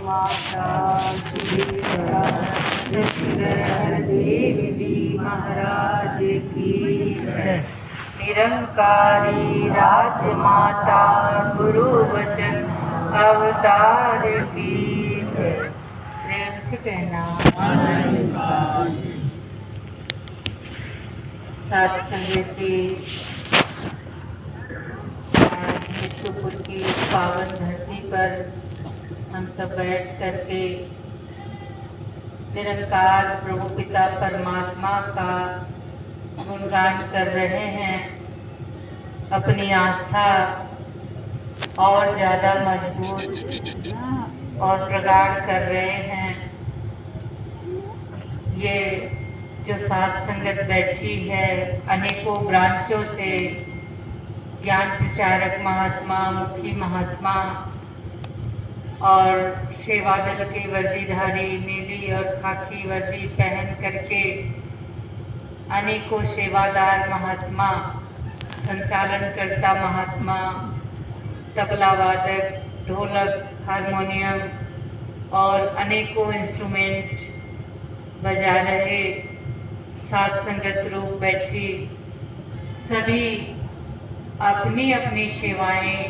माता देवी जी महाराज की जय। निरंकारी राजमाता गुरु वचन अवतार की जय। प्रेम से कहना। साथ संगत जी, मित्रपुर की पावन धरती पर हम सब बैठ करके निरंकार प्रभु पिता परमात्मा का गुणगान कर रहे हैं। अपनी आस्था और ज़्यादा मजबूत और प्रगाढ़ कर रहे हैं। ये जो साथ संगत बैठी है, अनेकों ब्रांचों से ज्ञान प्रचारक महात्मा, मुखी महात्मा और सेवा दल के वर्दीधारी नीली और खाकी वर्दी पहन करके अनेकों सेवादार महात्मा, संचालनकर्ता महात्मा, तबला वादक, ढोलक, हारमोनियम और अनेकों इंस्ट्रूमेंट बजा रहे साथ संगत रूप बैठी सभी अपनी अपनी सेवाएं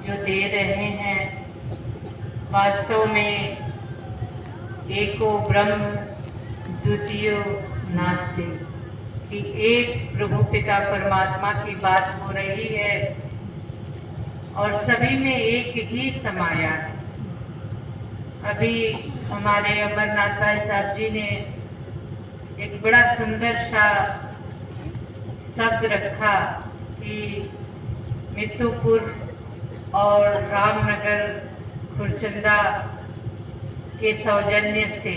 जो दे रहे हैं। वास्तव में एको ब्रह्म द्वितीयो नास्ति कि एक प्रभु पिता परमात्मा की बात हो रही है और सभी में एक ही समाया है। अभी हमारे अमरनाथ भाई साहब जी ने एक बड़ा सुंदर सा शब्द रखा कि मित्तुपुर और रामनगर खुरचंदा के सौजन्य से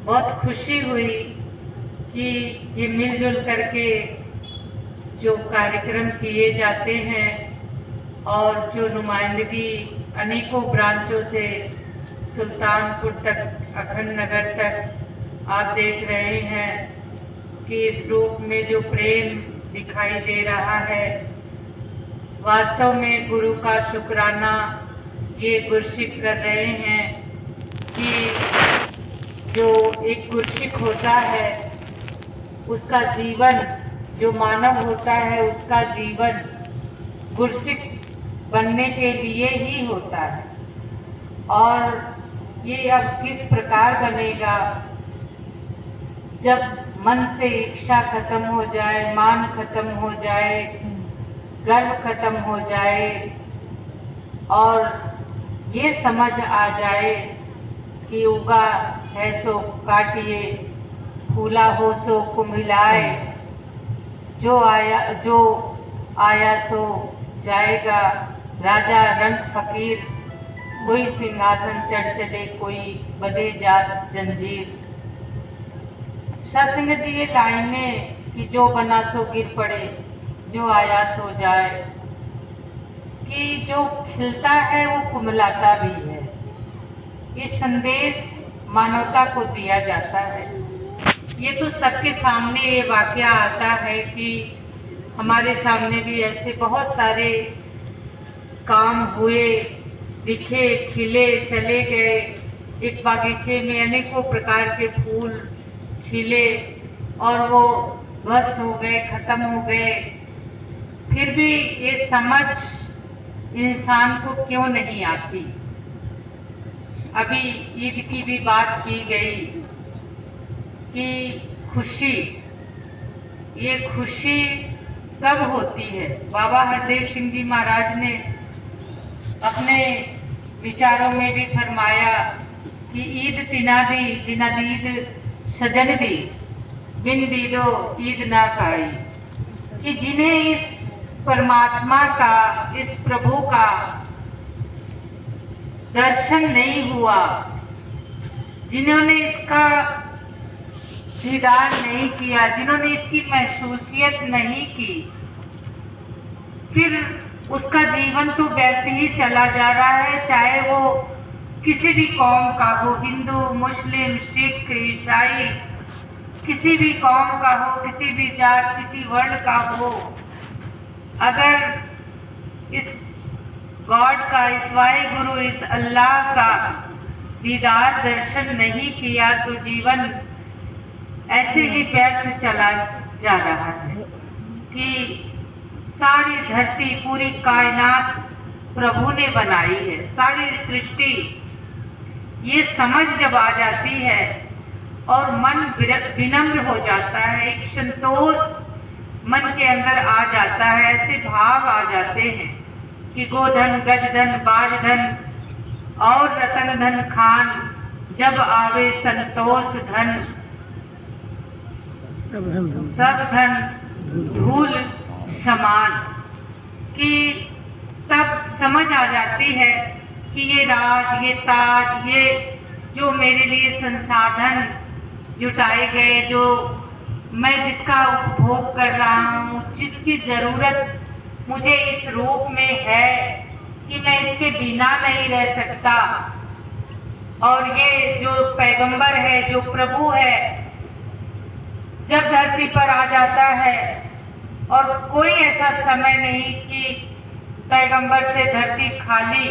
बहुत खुशी हुई कि ये मिलजुल करके जो कार्यक्रम किए जाते हैं और जो नुमाइंदगी अनेकों ब्रांचों से सुल्तानपुर तक, अखंड नगर तक आप देख रहे हैं कि इस रूप में जो प्रेम दिखाई दे रहा है, वास्तव में गुरु का शुक्राना ये गुरसिक कर रहे हैं कि जो एक गुरसिक होता है उसका जीवन, जो मानव होता है उसका जीवन गुरसिक बनने के लिए ही होता है। और ये अब किस प्रकार बनेगा जब मन से इच्छा खत्म हो जाए, मान खत्म हो जाए, गर्व खत्म हो जाए और ये समझ आ जाए कि उगा है सो काटिए, फूला हो सो कुम्हिलाए, जो आया सो जाएगा, राजा रंग फकीर, कोई सिंहासन चढ़ चले, कोई बधे जात जंजीर। सत्संग जी, ये लाइनें कि जो बना सो गिर पड़े, जो आया सो जाए, कि जो खिलता है वो कुमलाता भी है। ये संदेश मानवता को दिया जाता है। ये तो सबके सामने ये वाकया आता है कि हमारे सामने भी ऐसे बहुत सारे काम हुए, दिखे, खिले, चले गए। एक बागीचे में अनेकों प्रकार के फूल खिले और वो ध्वस्त हो गए, खत्म हो गए। फिर भी ये समझ इंसान को क्यों नहीं आती? अभी ईद की भी बात की गई कि खुशी, ये खुशी कब होती है? बाबा हरदेव सिंह जी महाराज ने अपने विचारों में भी फरमाया कि ईद तिना दी जिना दीद सजन दी, बिन दीदो ईद ना खाई। कि जिन्हें इस परमात्मा का, इस प्रभु का दर्शन नहीं हुआ, जिन्होंने इसका दीदार नहीं किया, जिन्होंने इसकी महसूसियत नहीं की, फिर उसका जीवन तो व्यर्थ ही चला जा रहा है। चाहे वो किसी भी कौम का हो, हिंदू, मुस्लिम, सिख, ईसाई, किसी भी कौम का हो, किसी भी जात, किसी वर्ण का हो, अगर इस गॉड का, इस वाहे गुरु, इस अल्लाह का दीदार दर्शन नहीं किया तो जीवन ऐसे ही व्यर्थ चला जा रहा है कि सारी धरती, पूरी कायनात प्रभु ने बनाई है, सारी सृष्टि। ये समझ जब आ जाती है और मन विनम्र हो जाता है, एक संतोष मन के अंदर आ जाता है, ऐसे भाव आ जाते हैं कि गोधन, गजधन, बाजधन और रतन धन खान, जब आवे संतोष धन, सब धन धूल समान। कि तब समझ आ जाती है कि ये राज, ये ताज, ये जो मेरे लिए संसाधन जुटाए गए, जो मैं जिसका उपभोग कर रहा हूँ, जिसकी ज़रूरत मुझे इस रूप में है कि मैं इसके बिना नहीं रह सकता। और ये जो पैगंबर है, जो प्रभु है, जब धरती पर आ जाता है, और कोई ऐसा समय नहीं कि पैगंबर से धरती खाली,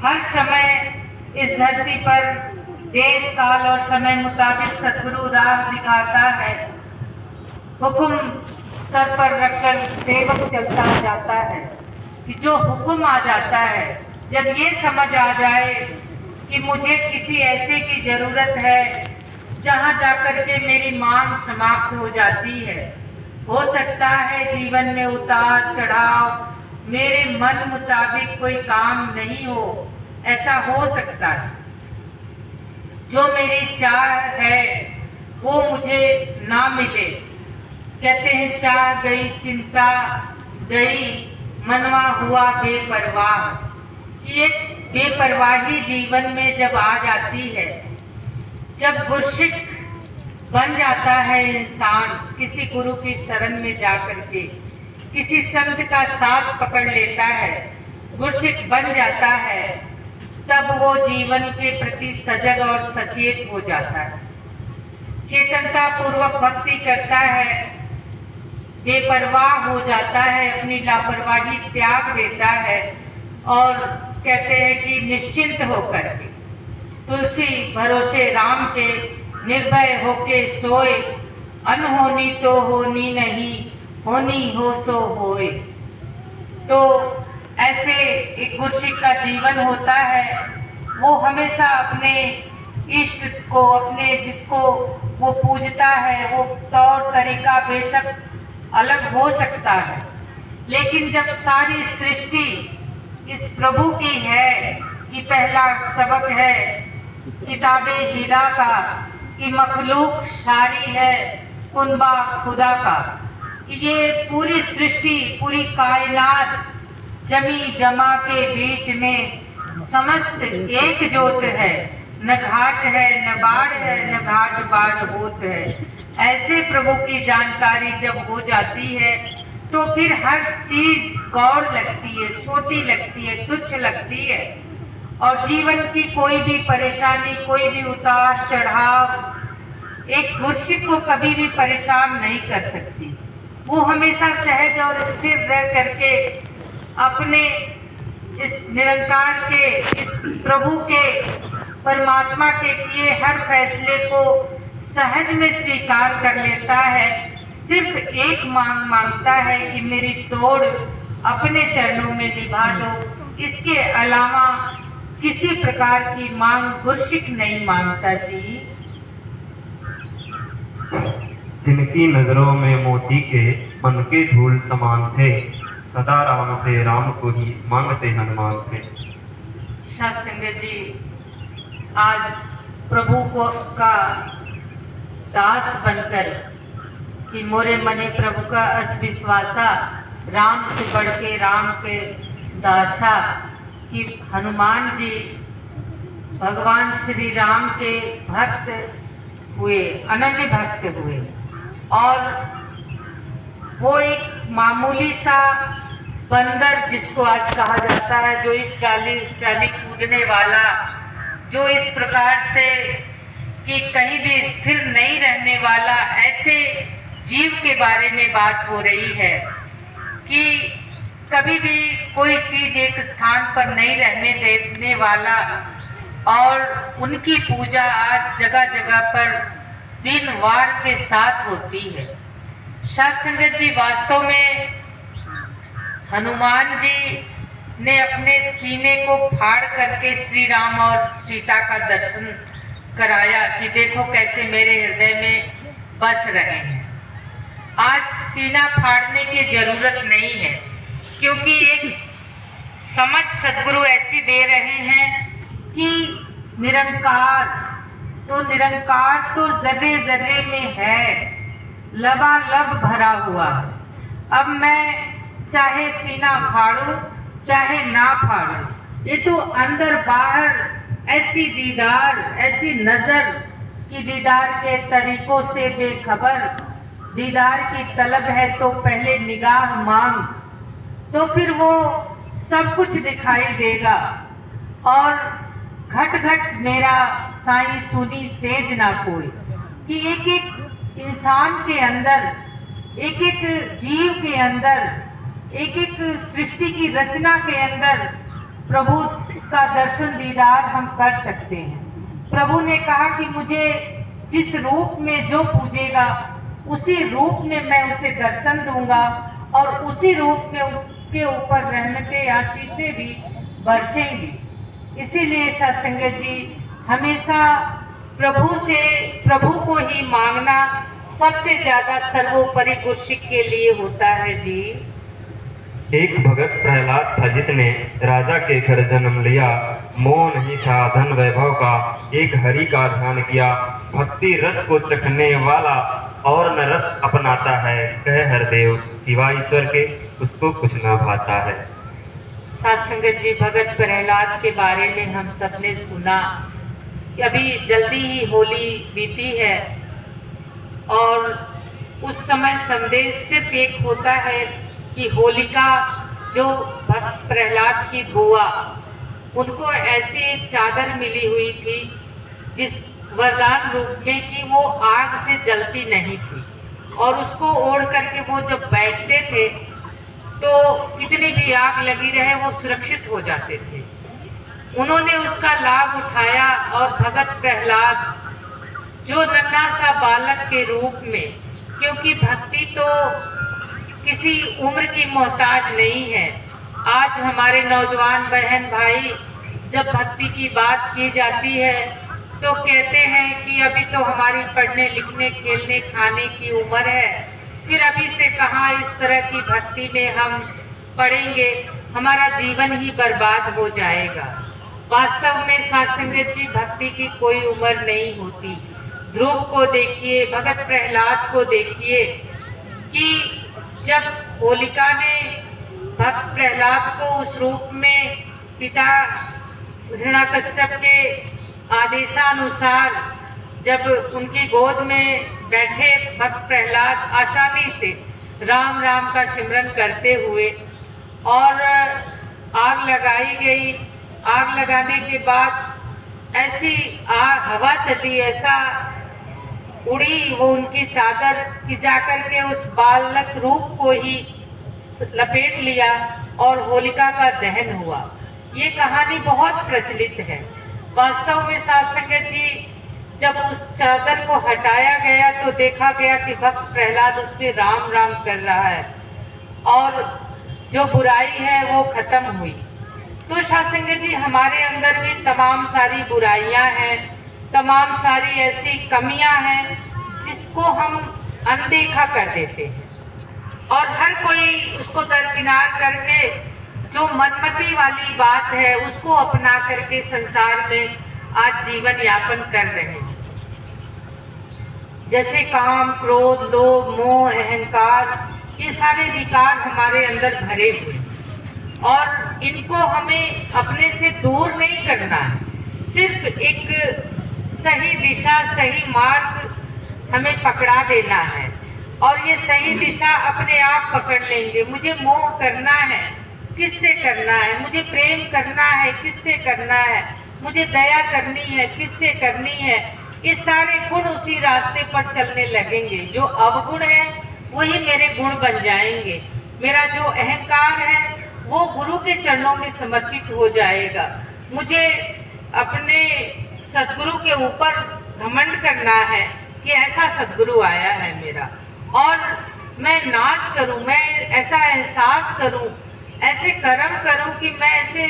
हर समय इस धरती पर देश काल और समय मुताबिक सदगुरु राह दिखाता है, हुक्म सर पर रखकर सेवक चलता जाता है। कि जो हुक्म आ जाता है, जब ये समझ आ जाए कि मुझे किसी ऐसे की जरूरत है जहाँ जाकर के मेरी मांग समाप्त हो जाती है। हो सकता है जीवन में उतार चढ़ाव, मेरे मन मुताबिक कोई काम नहीं हो, ऐसा हो सकता है। जो मेरी चाह है वो मुझे ना मिले। कहते हैं चाह गई चिंता गई, मनवा हुआ बेपरवाह। कि एक बेपरवाही जीवन में जब आ जाती है, जब गुरसिक बन जाता है इंसान, किसी गुरु की शरण में जाकर के किसी संत का साथ पकड़ लेता है, गुरसिक बन जाता है, तब वो जीवन के प्रति सजग और सचेत हो जाता है, चेतनता पूर्वक भक्ति करता है, बेपरवाह हो जाता है, अपनी लापरवाही त्याग देता है और कहते हैं कि निश्चिंत होकर के तुलसी भरोसे राम के निर्भय होके सोए, अनहोनी तो होनी नहीं, होनी हो सो होए। तो ऐसे एक गुरसिक का जीवन होता है, वो हमेशा अपने इष्ट को, अपने जिसको वो पूजता है, वो तौर तरीका बेशक अलग हो सकता है, लेकिन जब सारी सृष्टि इस प्रभु की है कि पहला सबक है किताबे हिरा का कि मखलूक सारी है कुनबा खुदा का। कि ये पूरी सृष्टि, पूरी कायनात जमी जमा के बीच में समस्त एक जोत है, न घाट है न बाढ़ है, न घाट बाढ़ होत है। ऐसे प्रभु की जानकारी जब हो जाती है तो फिर हर चीज गौर लगती है, छोटी लगती है, तुच्छ लगती है, और जीवन की कोई भी परेशानी, कोई भी उतार चढ़ाव एक गुरसिक को कभी भी परेशान नहीं कर सकती। वो हमेशा सहज और स्थिर रह करके अपने इस निरंकार के, इस प्रभु के, परमात्मा के किए हर फैसले को सहज में स्वीकार कर लेता है। सिर्फ एक मांग मांगता है कि मेरी तोड़ अपने चरणों में निभा दो। इसके अलावा किसी प्रकार की मांग गुरसिक नहीं मांगता जी। जिनकी नजरों में मोती के बनके धूल समान थे, सदा राम से राम को ही मांगते हनुमान थे। साध संगत जी, आज प्रभु को का दास बनकर कि मोरे मने प्रभु का अस विश्वासा, राम से बढ़ के राम के दासा, कि हनुमान जी भगवान श्री राम के भक्त हुए, अनन्य भक्त हुए, और वो एक मामूली सा बंदर जिसको आज कहा जाता है, जो इस डाली कूदने वाला, जो इस प्रकार से कि कहीं भी स्थिर नहीं रहने वाला, ऐसे जीव के बारे में बात हो रही है कि कभी भी कोई चीज एक स्थान पर नहीं रहने देने वाला, और उनकी पूजा आज जगह जगह पर दिन वार के साथ होती है। साध संगत जी, वास्तव में हनुमान जी ने अपने सीने को फाड़ करके श्री राम और सीता का दर्शन कराया कि देखो कैसे मेरे हृदय में बस रहे हैं। आज सीना फाड़ने की जरूरत नहीं है, क्योंकि एक समझ सद्गुरु ऐसी दे रहे हैं कि निरंकार तो जर्रे जर्रे में है, लबालब भरा हुआ है। अब मैं चाहे सीना फाड़ूं चाहे ना फाड़ूं, ये तो अंदर बाहर ऐसी दीदार, ऐसी नजर की दीदार के तरीकों से बेखबर, दीदार की तलब है तो पहले निगाह मांग, तो फिर वो सब कुछ दिखाई देगा। और घट घट मेरा साईं सुनी सेज ना कोई, कि एक एक इंसान के अंदर, एक एक जीव के अंदर, एक एक सृष्टि की रचना के अंदर प्रभु का दर्शन दीदार हम कर सकते हैं। प्रभु ने कहा कि मुझे जिस रूप में जो पूजेगा उसी रूप में मैं उसे दर्शन दूंगा, और उसी रूप में उसके ऊपर रहमतें आशीषें भी बरसेंगी। इसीलिए साध संगत जी, हमेशा प्रभु को ही मांगना सबसे ज्यादा सर्वोपरि गुरसिक के लिए होता है जी। एक भगत प्रहलाद था जिसने राजा के घर जन्म लिया, मोह नहीं था धन वैभव का, एक हरि का ध्यान किया, भक्ति रस को चखने वाला और न रस अपनाता है, कह हरदेव सिवा ईश्वर के उसको कुछ न भाता है। साध संगत जी, भगत प्रहलाद के बारे में हम सबने सुना कि अभी जल्दी ही होली बीती है, और उस समय संदेश सिर्फ एक होता है कि होलिका जो भक्त प्रहलाद की बुआ, उनको ऐसी एक चादर मिली हुई थी जिस वरदान रूप में कि वो आग से जलती नहीं थी, और उसको ओढ़ करके वो जब बैठते थे तो कितनी भी आग लगी रहे वो सुरक्षित हो जाते थे। उन्होंने उसका लाभ उठाया, और भगत प्रहलाद जो नन्हा सा बालक के रूप में, क्योंकि भक्ति तो किसी उम्र की मोहताज नहीं है। आज हमारे नौजवान बहन भाई जब भक्ति की बात की जाती है तो कहते हैं कि अभी तो हमारी पढ़ने लिखने खेलने खाने की उम्र है, फिर अभी से कहाँ इस तरह की भक्ति में हम पढ़ेंगे, हमारा जीवन ही बर्बाद हो जाएगा। वास्तव में साध संगत जी, भक्ति की कोई उम्र नहीं होती। ध्रुव को देखिए, भगत प्रहलाद को देखिए कि जब होलिका ने भक्त प्रहलाद को उस रूप में पिता हिरण्याकश्यप के आदेशानुसार जब उनकी गोद में बैठे भक्त प्रहलाद आसानी से राम राम का सिमरन करते हुए, और आग लगाई गई। आग लगाने के बाद ऐसी हवा चली, ऐसा उड़ी वो उनकी चादर कि जाकर के उस बालक रूप को ही लपेट लिया और होलिका का दहन हुआ। ये कहानी बहुत प्रचलित है। वास्तव में साध संगत जी, जब उस चादर को हटाया गया तो देखा गया कि भक्त प्रहलाद उसमें राम राम कर रहा है, और जो बुराई है वो खत्म हुई। तो साध संगत जी, हमारे अंदर भी तमाम सारी बुराइयां हैं, तमाम सारी ऐसी कमियां हैं जिसको हम अनदेखा कर देते हैं, और हर कोई उसको दरकिनार करके जो मनमती वाली बात है उसको अपना करके संसार में आज जीवन यापन कर रहे हैं। जैसे काम, क्रोध, लोभ, मोह, अहंकार, ये सारे विकार हमारे अंदर भरे हुए, और इनको हमें अपने से दूर नहीं करना है। सिर्फ एक सही दिशा, सही मार्ग हमें पकड़ा देना है, और ये सही दिशा अपने आप पकड़ लेंगे। मुझे मोह करना है, किससे करना है? मुझे प्रेम करना है, किससे करना है? मुझे दया करनी है, किससे करनी है? ये सारे गुण उसी रास्ते पर चलने लगेंगे। जो अवगुण है वही मेरे गुण बन जाएंगे। मेरा जो अहंकार है वो गुरु के चरणों में समर्पित हो जाएगा। मुझे अपने सदगुरु के ऊपर घमंड करना है कि ऐसा सदगुरु आया है मेरा, और मैं नाच करूं, मैं ऐसा एहसास करूं, ऐसे कर्म करूं कि मैं ऐसे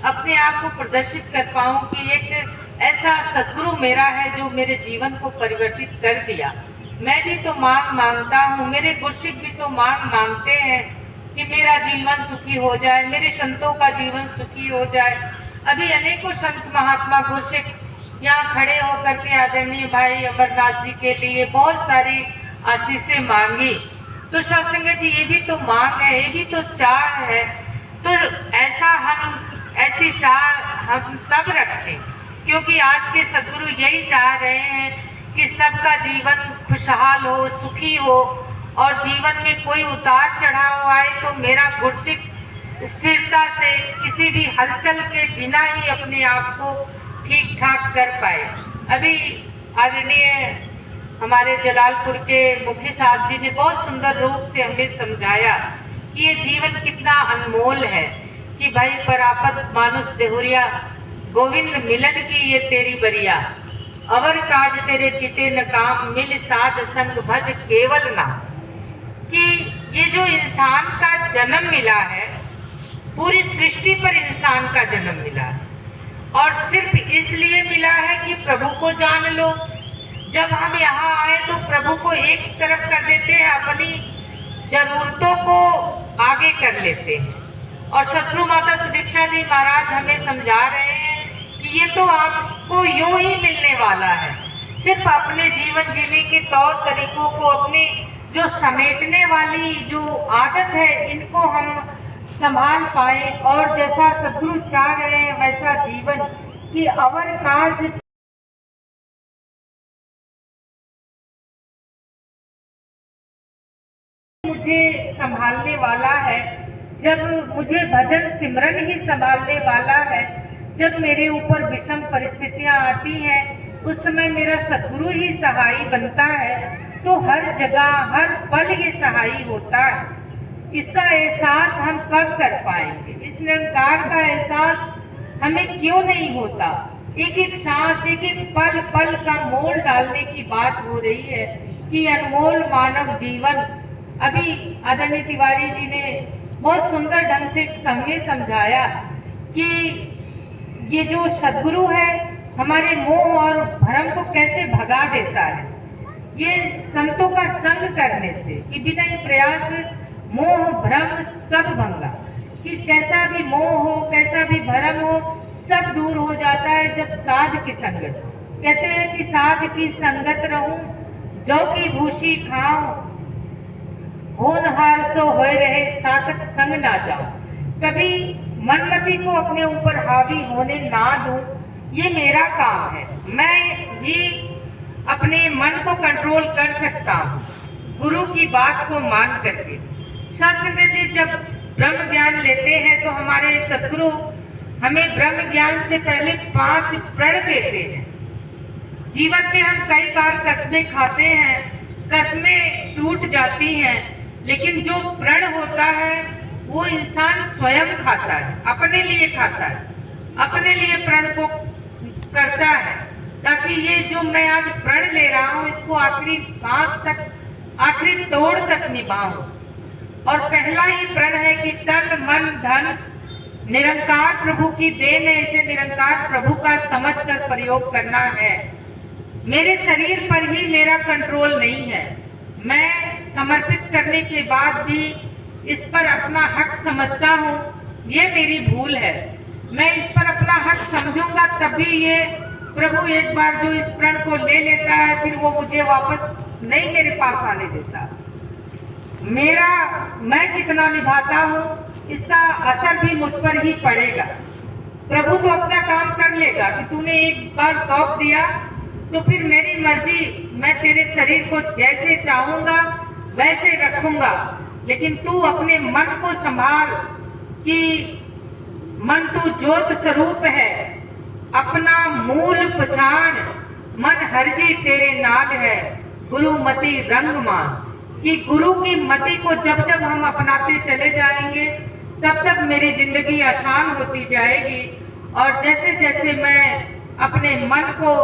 अपने आप को प्रदर्शित कर पाऊं कि एक ऐसा सदगुरु मेरा है जो मेरे जीवन को परिवर्तित कर दिया। मैं भी तो मांग मांगता हूँ, मेरे गुरसिक भी तो मांग मांगते हैं कि मेरा जीवन सुखी हो जाए, मेरे संतों का जीवन सुखी हो जाए। अभी अनेकों संत महात्मा गुरसिक यहाँ खड़े होकर के आदरणीय भाई अमरनाथ जी के लिए बहुत सारी आशीषें मांगी। तो सत्संग जी, ये भी तो मांग है, ये भी तो चाह है। तो ऐसी चाह हम सब रखें, क्योंकि आज के सदगुरु यही चाह रहे हैं कि सबका जीवन खुशहाल हो, सुखी हो, और जीवन में कोई उतार चढ़ाव आए तो मेरा गुरसिक स्थिरता से किसी भी हलचल के बिना ही अपने आप को ठीक ठाक कर पाए। अभी आदरणीय हमारे जलालपुर के मुखी साहब जी ने बहुत सुंदर रूप से हमें समझाया कि ये जीवन कितना अनमोल है, कि भाई परापत मानुष देहुरिया, गोविंद मिलन की ये तेरी बरिया, अवर काज तेरे किते न काम, मिल साध संग भज केवल नाम। कि ये जो इंसान का जन्म मिला है, पूरी सृष्टि पर इंसान का जन्म मिला है, और सिर्फ इसलिए मिला है कि प्रभु को जान लो। जब हम यहाँ आए तो प्रभु को एक तरफ कर देते हैं, अपनी जरूरतों को आगे कर लेते हैं। और सतगुरु माता सुदीक्षा जी महाराज हमें समझा रहे हैं कि ये तो आपको यूं ही मिलने वाला है। सिर्फ अपने जीवन जीने के तौर तरीकों को, अपने जो समेटने वाली जो आदत है, इनको हम संभाल पाए, और जैसा सतगुरु चाह रहे हैं वैसा जीवन कि अवर काज मुझे संभालने वाला है, जब मुझे भजन सिमरन ही संभालने वाला है, जब मेरे ऊपर विषम परिस्थितियां आती हैं उस समय मेरा सतगुरु ही सहाई बनता है, तो हर जगह हर पल ये सहाई होता है। इसका एहसास हम कब कर पाएंगे? इस निरंकार का एहसास हमें क्यों नहीं होता? एक एक सांस, एक एक पल पल का मोल डालने की बात हो रही है कि अनमोल मानव जीवन। अभी आदरणीय तिवारी जी ने बहुत सुंदर ढंग से हमें समझाया कि ये जो सदगुरु है हमारे मोह और भ्रम को कैसे भगा देता है। ये संतों का संग करने से कि बिना ही प्रयास मोह भ्रम सब भंगा, कि कैसा भी मोह हो, कैसा भी भ्रम हो, सब दूर हो जाता है जब साध की संगत। कहते हैं कि साध की संगत रहूं, जौ की भूसी खाऊं, होनहार सो होए रहे, साकत संग ना जाऊं। कभी मनमति को अपने ऊपर हावी होने ना दूं, ये मेरा काम है। मैं ही अपने मन को कंट्रोल कर सकता हूँ गुरु की बात को मान करके। सत्संग जी, जब ब्रह्म ज्ञान लेते हैं तो हमारे सदगुरु हमें ब्रह्म ज्ञान से पहले 5 प्रण देते हैं। जीवन में हम कई बार कस्में खाते हैं, कस्में टूट जाती हैं, लेकिन जो प्रण होता है वो इंसान स्वयं खाता है, अपने लिए खाता है, अपने लिए प्रण को करता है, ताकि ये जो मैं आज प्रण ले रहा हूँ इसको आखिरी सांस तक, आखिरी तोड़ तक निभाऊं। और पहला ही प्रण है कि तन मन धन निरंकार प्रभु की देन है, इसे निरंकार प्रभु का समझकर प्रयोग करना है। मेरे शरीर पर ही मेरा कंट्रोल नहीं है। मैं समर्पित करने के बाद भी इस पर अपना हक समझता हूँ, ये मेरी भूल है। मैं इस पर अपना हक समझूंगा तभी ये प्रभु एक बार जो इस प्रण को ले लेता है फिर वो मुझे वापस नहीं मेरे पास आने देता। मैं कितना निभाता हूँ इसका असर भी मुझ पर ही पड़ेगा। प्रभु तो अपना काम कर लेगा कि तूने एक बार सौंप दिया तो फिर मेरी मर्जी, मैं तेरे शरीर को जैसे चाहूंगा वैसे रखूंगा, लेकिन तू अपने मन को संभाल कि मन तू ज्योत स्वरूप है, अपना मूल पहचान, मन हरजी तेरे नाल है, गुरु मति रंग मान। कि गुरु की मति को जब जब हम अपनाते चले जाएंगे तब तक मेरी जिंदगी आसान होती जाएगी। और जैसे जैसे मैं अपने मन को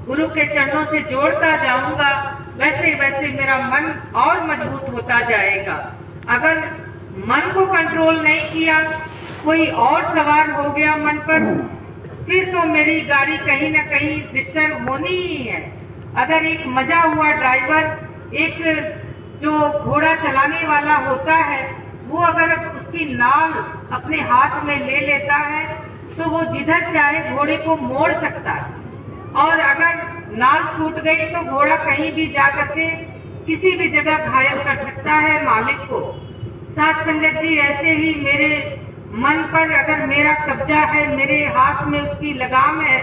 गुरु के चरणों से जोड़ता जाऊंगा, वैसे वैसे मेरा मन और मजबूत होता जाएगा। अगर मन को कंट्रोल नहीं किया, कोई और सवार हो गया मन पर, फिर तो मेरी गाड़ी कहीं ना कहीं डिस्टर्ब होनी ही है। अगर एक मजा हुआ ड्राइवर, एक जो घोड़ा चलाने वाला होता है, वो अगर उसकी नाल अपने हाथ में ले लेता है तो वो जिधर चाहे घोड़े को मोड़ सकता है। और अगर नाल छूट गई तो घोड़ा कहीं भी जा करके किसी भी जगह घायल कर सकता है मालिक को। साथ संगत जी, ऐसे ही मेरे मन पर अगर मेरा कब्जा है, मेरे हाथ में उसकी लगाम है,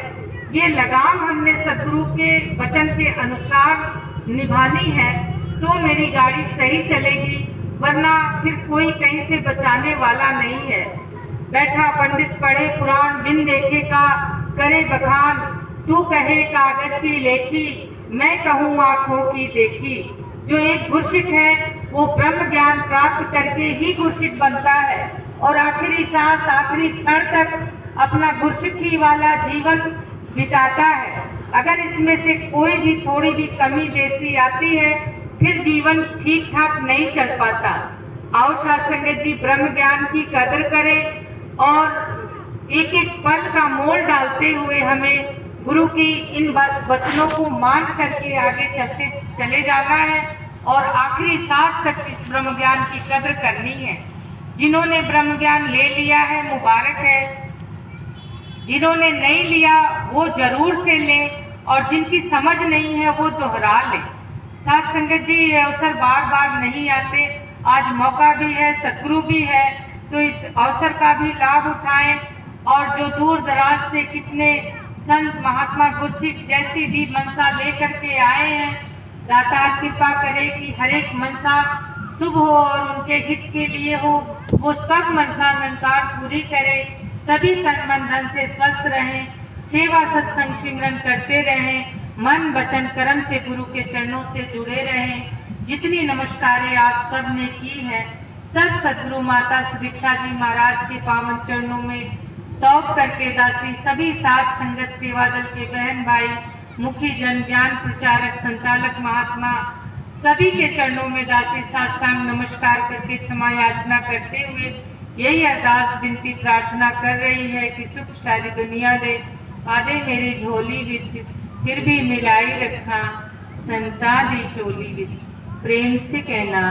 ये लगाम हमने सदगुरु के वचन के अनुसार निभानी है तो मेरी गाड़ी सही चलेगी, वरना फिर कोई कहीं से बचाने वाला नहीं है। बैठा पंडित पढ़े पुराण, बिन देखे का करे बखान, तू कहे कागज की लेखी, मैं कहूँ आंखों की देखी। जो एक गुरसिक है वो ब्रह्म ज्ञान प्राप्त करके ही गुरसिक बनता है और आखिरी सांस, आखिरी क्षण तक अपना गुरसिकी वाला जीवन बिताता है। अगर इसमें से कोई भी थोड़ी भी कमी बेसी आती है, फिर जीवन ठीक ठाक नहीं चल पाता। आओ साथ संगत जी, ब्रह्म ज्ञान की कदर करें और एक एक पल का मोल डालते हुए हमें गुरु की इन वचनों को मान करके आगे चले जाना है और आखिरी सांस तक इस ब्रह्म ज्ञान की कदर करनी है। जिन्होंने ब्रह्म ज्ञान ले लिया है मुबारक है, जिन्होंने नहीं लिया वो जरूर से ले, और जिनकी समझ नहीं है वो दोहरा ले। साथ संगत जी, ये अवसर बार बार नहीं आते, आज मौका भी है, सदगुरु भी है, तो इस अवसर का भी लाभ उठाएं। और जो दूर दराज से कितने संत महात्मा गुरसिक जैसी भी मनसा लेकर के आए हैं, दातार कृपा करे कि हर एक मनसा शुभ हो और उनके हित के लिए हो, वो सब मनसा निरंकार पूरी करे। सभी तन मन धन से स्वस्थ रहें, सेवा सत्संग सिमरन करते रहें, मन वचन कर्म से गुरु के चरणों से जुड़े रहें। जितनी नमस्कारें आप सब ने की है, सब सदगुरु माता सुदीक्षा जी महाराज के पावन चरणों में सौंप करके दासी सभी साथ संगत सेवा दल के बहन भाई, मुखी जन, ज्ञान प्रचारक, संचालक महात्मा, सभी के चरणों में दासी साष्टांग नमस्कार करके क्षमा याचना करते हुए यही अरदास विनती प्रार्थना कर रही है कि सुख सारी दुनिया दे आदे मेरी झोली विच, फिर भी मिलाई रखा संता दी टोली विच। प्रेम से कहना